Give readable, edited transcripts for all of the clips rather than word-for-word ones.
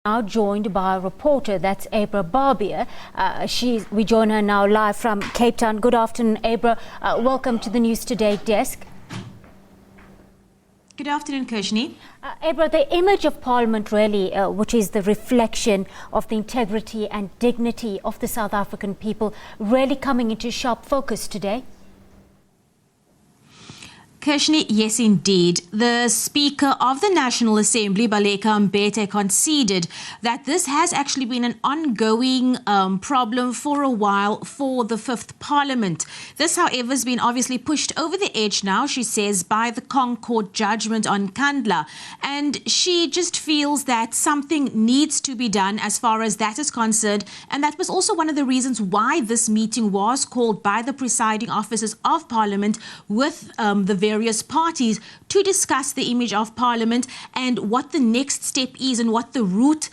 Now joined by a reporter, that's Abra Barbier. We join her now live from Cape Town. Good afternoon, Abra. Welcome to the News Today desk. Good afternoon, Kirshni. Abra, the image of Parliament really, which is the reflection of the integrity and dignity of the South African people, really coming into sharp focus today. Kirshni, yes indeed. The Speaker of the National Assembly, Baleka Mbete, conceded that this has actually been an ongoing problem for a while for the Fifth Parliament. This, however, has been obviously pushed over the edge now, she says, by the Concourt judgement on Nkandla. And she just feels that something needs to be done as far as that is concerned. And that was also one of the reasons why this meeting was called by the presiding officers of Parliament with the various parties to discuss the image of Parliament and what the next step is and what the route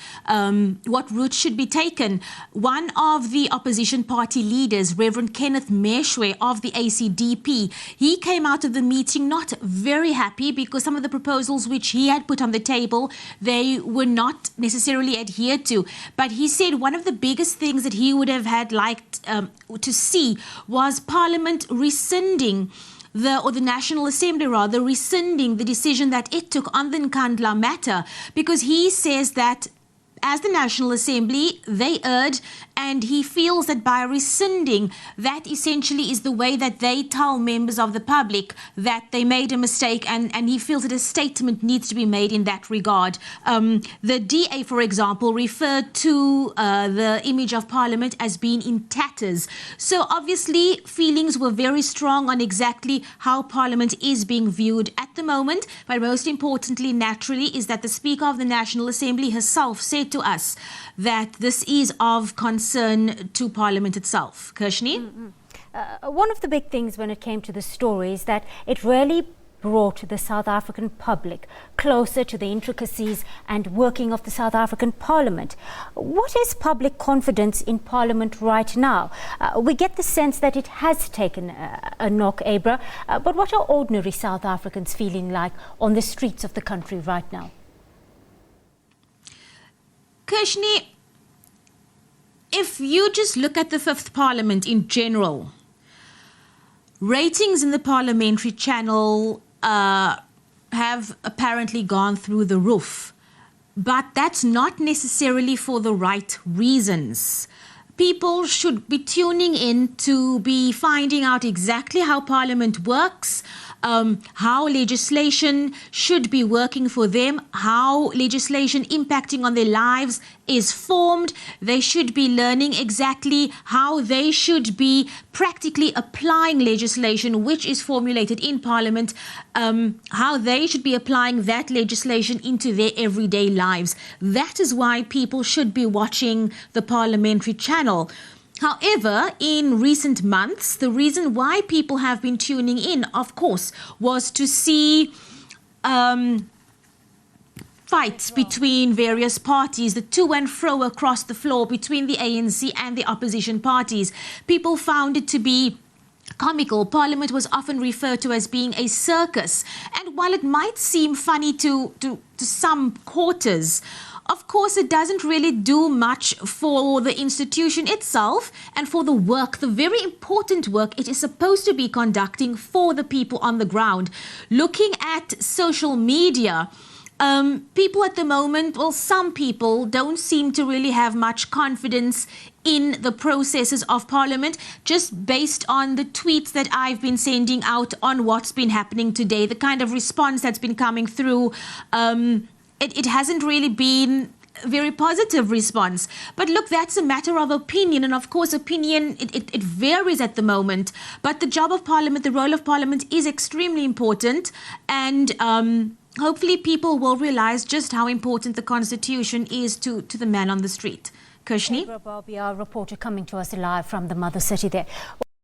should be taken. One of the opposition party leaders, Reverend Kenneth Meshwe of the ACDP, he came out of the meeting not very happy because some of the proposals which he had put on the table, they were not necessarily adhered to. But he said one of the biggest things that he would have had liked to see was Parliament rescinding the National Assembly rescinding the decision that it took on the Nkandla matter, because he says that as the National Assembly, they erred, and he feels that by rescinding, that essentially is the way that they tell members of the public that they made a mistake, and he feels that a statement needs to be made in that regard. The DA, for example, referred to the image of Parliament as being in tatters. So obviously, feelings were very strong on exactly how Parliament is being viewed at the moment, but most importantly, naturally, is that the Speaker of the National Assembly herself said to us that this is of concern to Parliament itself. Kirshni? One of the big things when it came to the story is that it really brought the South African public closer to the intricacies and working of the South African Parliament. What is public confidence in Parliament right now? We get the sense that it has taken a knock, Abra, but what are ordinary South Africans feeling like on the streets of the country right now? Kirshni, if you just look at the Fifth Parliament in general, ratings in the parliamentary channel have apparently gone through the roof. But that's not necessarily for the right reasons. People should be tuning in to be finding out exactly how Parliament works, how legislation should be working for them, how legislation impacting on their lives is formed. They should be learning exactly how they should be practically applying legislation which is formulated in Parliament, how they should be applying that legislation into their everyday lives. That is why people should be watching the parliamentary channel. However, in recent months, the reason why people have been tuning in, of course, was to see fights between various parties, the to and fro across the floor between the ANC and the opposition parties. People found it to be comical. Parliament was often referred to as being a circus. And while it might seem funny to some quarters, of course, it doesn't really do much for the institution itself and for the work, the very important work it is supposed to be conducting for the people on the ground. Looking at social media, people at the moment, well, some people don't seem to really have much confidence in the processes of Parliament, just based on the tweets that I've been sending out on what's been happening today, the kind of response that's been coming through. It hasn't really been a very positive response. But look, that's a matter of opinion. And of course, opinion, it varies at the moment. But the job of Parliament, the role of Parliament is extremely important. And hopefully people will realize just how important the Constitution is to the man on the street. Kirshni? Abra Barbier, our reporter, coming to us live from the mother city there.